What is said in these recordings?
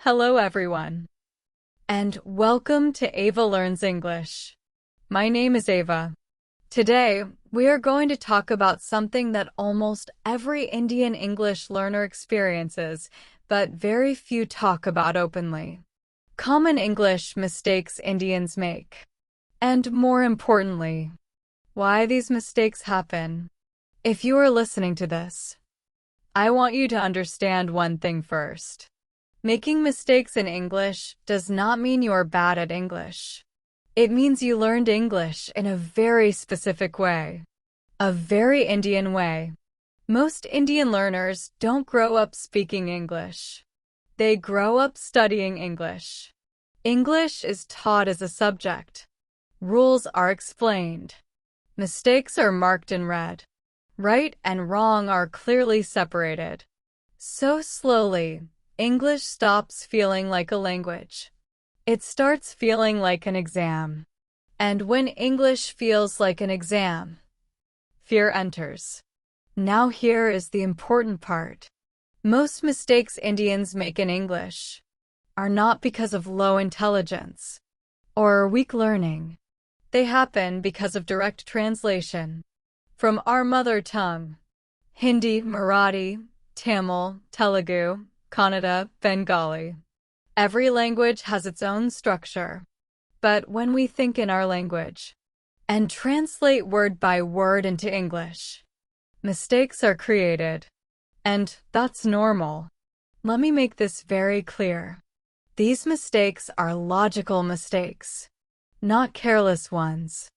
Hello everyone, and welcome to Ava Learns English. My name is Ava. Today, we are going to talk about something that almost every Indian English learner experiences, but very few talk about openly. Common English mistakes Indians make. And more importantly, why these mistakes happen. If you are listening to this, I want you to understand one thing first. Making mistakes in English does not mean you are bad at English. It means you learned English in a very specific way. A very Indian way. Most Indian learners don't grow up speaking English. They grow up studying English. English is taught as a subject. Rules are explained. Mistakes are marked in red. Right and wrong are clearly separated. So slowly, English stops feeling like a language. It starts feeling like an exam. And when English feels like an exam, fear enters. Now here is the important part. Most mistakes Indians make in English are not because of low intelligence or weak learning. They happen because of direct translation from our mother tongue. Hindi, Marathi, Tamil, Telugu, Kannada, Bengali. Every language has its own structure. But when we think in our language and translate word by word into English, mistakes are created. And that's normal. Let me make this very clear. These mistakes are logical mistakes, not careless ones.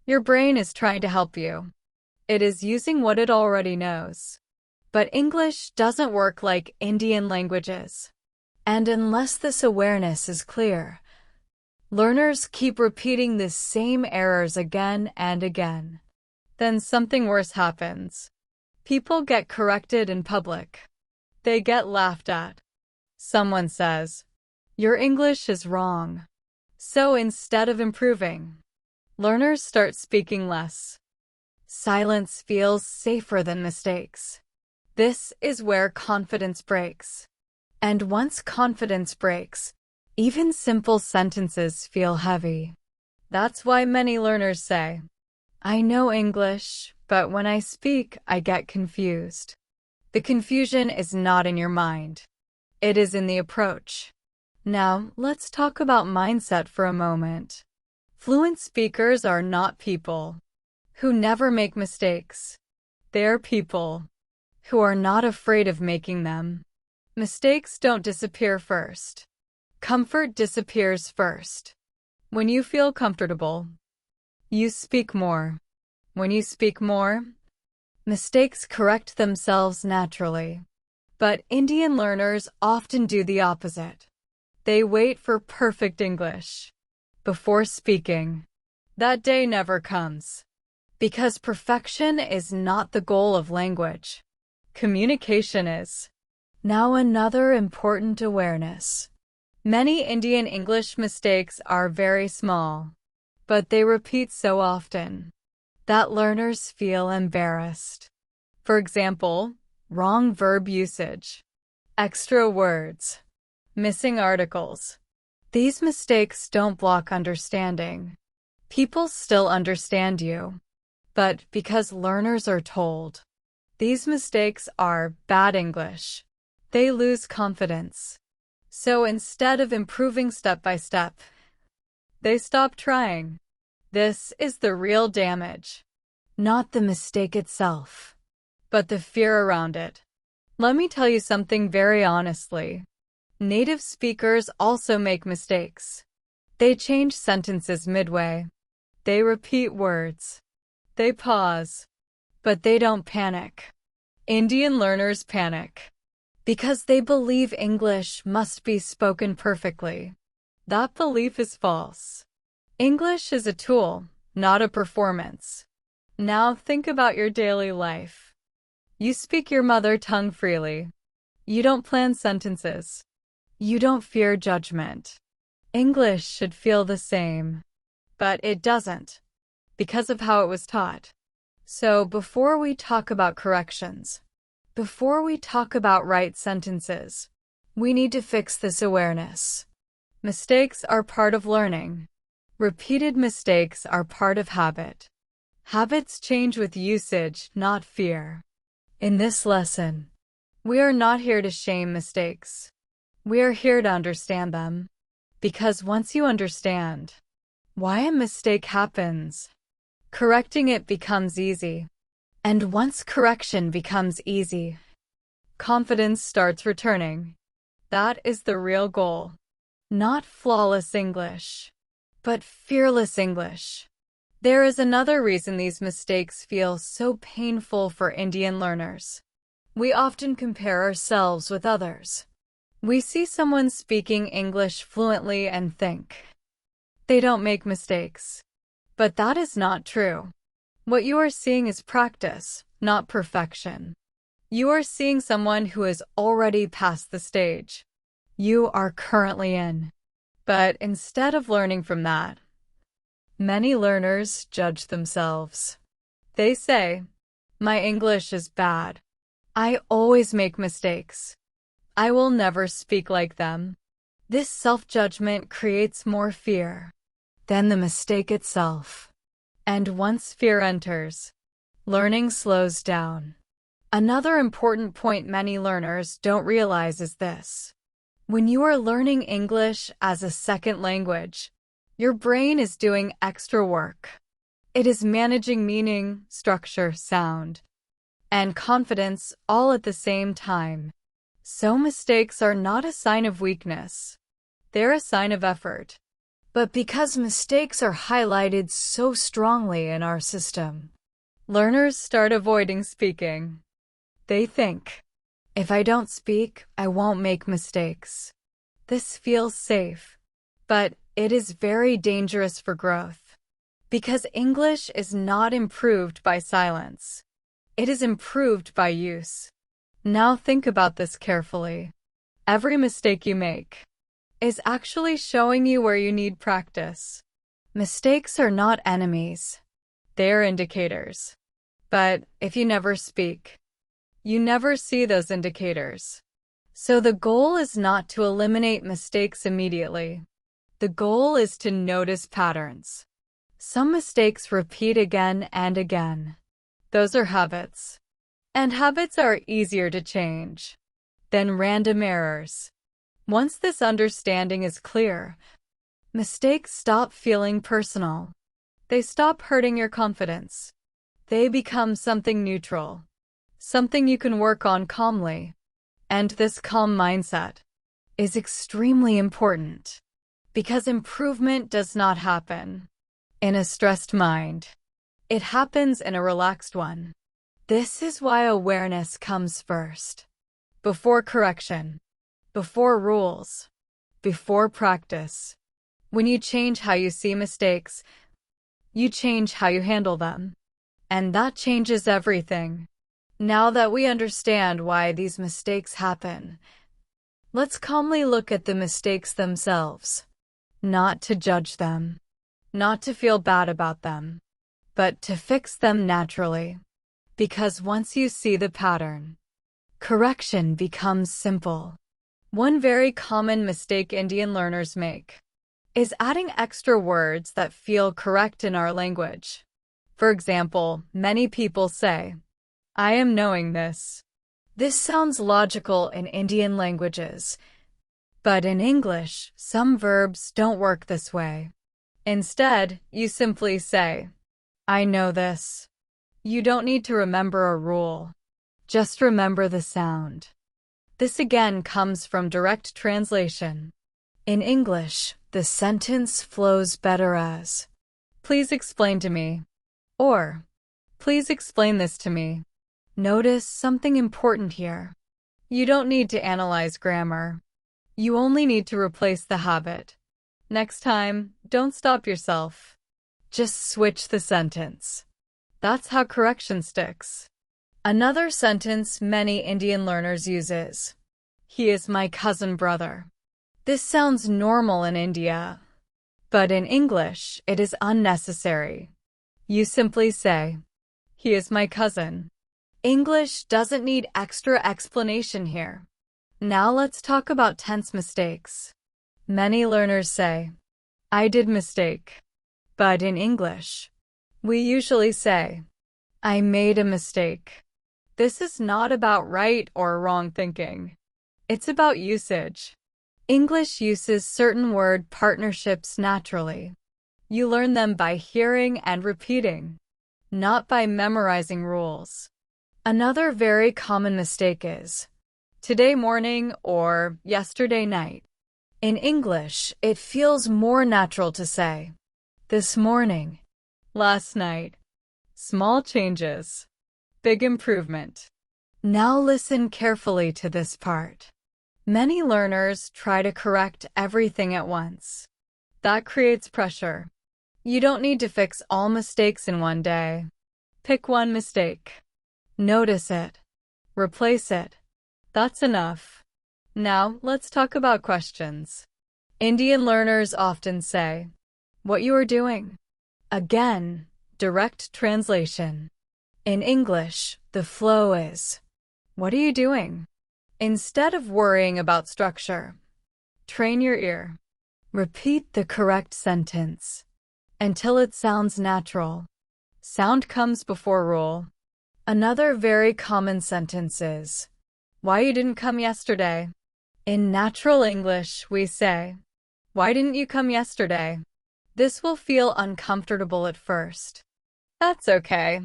Your brain is trying to help you. It is using what it already knows. But English doesn't work like Indian languages. And unless this awareness is clear, learners keep repeating the same errors again and again. Then something worse happens. People get corrected in public. They get laughed at. Someone says, "Your English is wrong." So instead of improving, learners start speaking less. Silence feels safer than mistakes. This is where confidence breaks. And once confidence breaks, even simple sentences feel heavy. That's why many learners say, "I know English, but when I speak, I get confused." The confusion is not in your mind. It is in the approach. Now, let's talk about mindset for a moment. Fluent speakers are not people who never make mistakes. They're people who are not afraid of making them. Mistakes don't disappear first. Comfort disappears first. When you feel comfortable, you speak more. When you speak more, mistakes correct themselves naturally. But Indian learners often do the opposite. They wait for perfect English before speaking. That day never comes. Because perfection is not the goal of language. Communication is. Now another important awareness. Many Indian English mistakes are very small, but they repeat so often that learners feel embarrassed. For example, wrong verb usage, extra words, missing articles. These mistakes don't block understanding. People still understand you. But because learners are told these mistakes are bad English, they lose confidence. So instead of improving step by step, they stop trying. This is the real damage. Not the mistake itself, but the fear around it. Let me tell you something very honestly. Native speakers also make mistakes. They change sentences midway. They repeat words. They pause. But they don't panic. Indian learners panic because they believe English must be spoken perfectly. That belief is false. English is a tool, not a performance. Now think about your daily life. You speak your mother tongue freely. You don't plan sentences. You don't fear judgment. English should feel the same. But it doesn't, because of how it was taught. So before we talk about corrections, before we talk about right sentences, We need to fix this awareness. Mistakes are part of learning. Repeated mistakes are part of habit. Habits change with usage, not fear. In this lesson, we are not here to shame mistakes. We are here to understand them. Because once you understand why a mistake happens, correcting it becomes easy. And once correction becomes easy, confidence starts returning. That is the real goal. Not flawless English, but fearless English. There is another reason these mistakes feel so painful for Indian learners. We often compare ourselves with others. We see someone speaking English fluently and think they don't make mistakes. But that is not true. What you are seeing is practice, not perfection. You are seeing someone who has already passed the stage you are currently in. But instead of learning from that, many learners judge themselves. They say, "My English is bad. I always make mistakes. I will never speak like them." This self-judgment creates more fear than the mistake itself. And once fear enters, learning slows down. Another important point many learners don't realize is this. When you are learning English as a second language, your brain is doing extra work. It is managing meaning, structure, sound, and confidence all at the same time. So mistakes are not a sign of weakness. They're a sign of effort. But because mistakes are highlighted so strongly in our system, learners start avoiding speaking. They think, if I don't speak, I won't make mistakes. This feels safe, but it is very dangerous for growth. Because English is not improved by silence. It is improved by use. Now think about this carefully. Every mistake you make is actually showing you where you need practice. Mistakes are not enemies. They are indicators. But if you never speak, you never see those indicators. So the goal is not to eliminate mistakes immediately. The goal is to notice patterns. Some mistakes repeat again and again. Those are habits. And habits are easier to change than random errors. Once this understanding is clear, mistakes stop feeling personal. They stop hurting your confidence. They become something neutral. Something you can work on calmly. And this calm mindset is extremely important because improvement does not happen in a stressed mind. It happens in a relaxed one. This is why awareness comes first. Before correction, before rules, before practice. When you change how you see mistakes, you change how you handle them. And that changes everything. Now that we understand why these mistakes happen, let's calmly look at the mistakes themselves. Not to judge them, not to feel bad about them, but to fix them naturally. Because once you see the pattern, correction becomes simple. One very common mistake Indian learners make is adding extra words that feel correct in our language. For example, many people say, "I am knowing this." This sounds logical in Indian languages, but in English, some verbs don't work this way. Instead, you simply say, "I know this." You don't need to remember a rule. Just remember the sound. This again comes from direct translation. In English, the sentence flows better as, "Please explain to me," or, "Please explain this to me." Notice something important here. You don't need to analyze grammar. You only need to replace the habit. Next time, don't stop yourself. Just switch the sentence. That's how correction sticks. Another sentence many Indian learners use is, "He is my cousin brother." This sounds normal in India, but in English, it is unnecessary. You simply say, "He is my cousin." English doesn't need extra explanation here. Now let's talk about tense mistakes. Many learners say, I did mistake. But in English, we usually say, I made a mistake. This is not about right or wrong thinking. It's about usage. English uses certain word partnerships naturally. You learn them by hearing and repeating, not by memorizing rules. Another very common mistake is today morning or yesterday night. In English, it feels more natural to say this morning, last night. Small changes, big improvement. Now listen carefully to this part. Many learners try to correct everything at once. That creates pressure. You don't need to fix all mistakes in one day. Pick one mistake. Notice it. Replace it. That's enough. Now, let's talk about questions. Indian learners often say, what you are doing. Again, direct translation. In English, the flow is, what are you doing? Instead of worrying about structure, train your ear. Repeat the correct sentence until it sounds natural. Sound comes before rule. Another very common sentence is, why you didn't come yesterday? In natural English, we say, why didn't you come yesterday? This will feel uncomfortable at first. That's okay.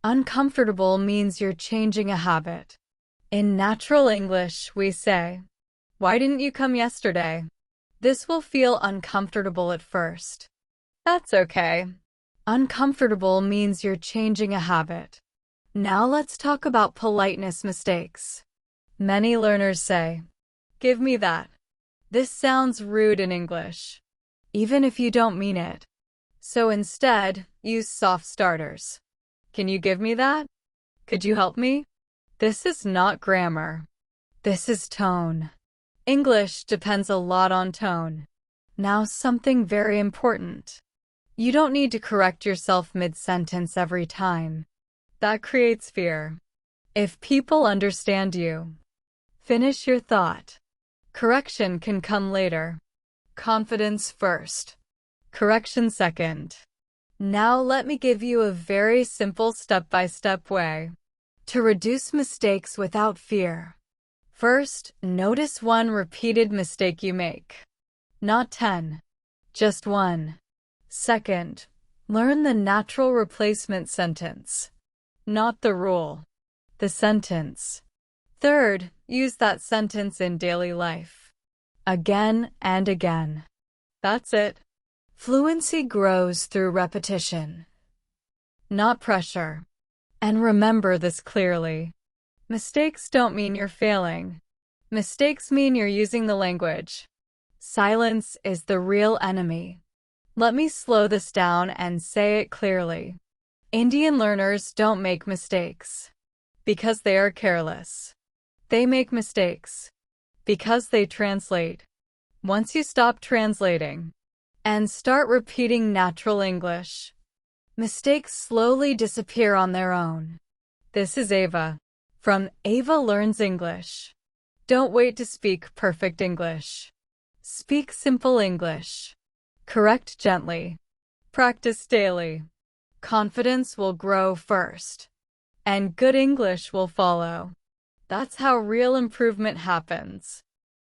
Uncomfortable means you're changing a habit. In natural English, we say, why didn't you come yesterday? This will feel uncomfortable at first. That's okay. Uncomfortable means you're changing a habit. Now let's talk about politeness mistakes. Many learners say, give me that. This sounds rude in English, even if you don't mean it. So instead, use soft starters. Can you give me that? Could you help me? This is not grammar. This is tone. English depends a lot on tone. Now something very important. You don't need to correct yourself mid-sentence every time. That creates fear. If people understand you, finish your thought. Correction can come later. Confidence first. Correction second. Now let me give you a very simple step-by-step way to reduce mistakes without fear. First, notice one repeated mistake you make. Not 10, just one. Second, learn the natural replacement sentence, not the rule, the sentence. Third, use that sentence in daily life, again and again. That's it. Fluency grows through repetition, not pressure. And remember this clearly. Mistakes don't mean you're failing. Mistakes mean you're using the language. Silence is the real enemy. Let me slow this down and say it clearly. Indian learners don't make mistakes because they are careless. They make mistakes because they translate. Once you stop translating and start repeating natural English, mistakes slowly disappear on their own. This is Ava from Ava Learns English. Don't wait to speak perfect English. Speak simple English. Correct gently. Practice daily. Confidence will grow first, and good English will follow. That's how real improvement happens.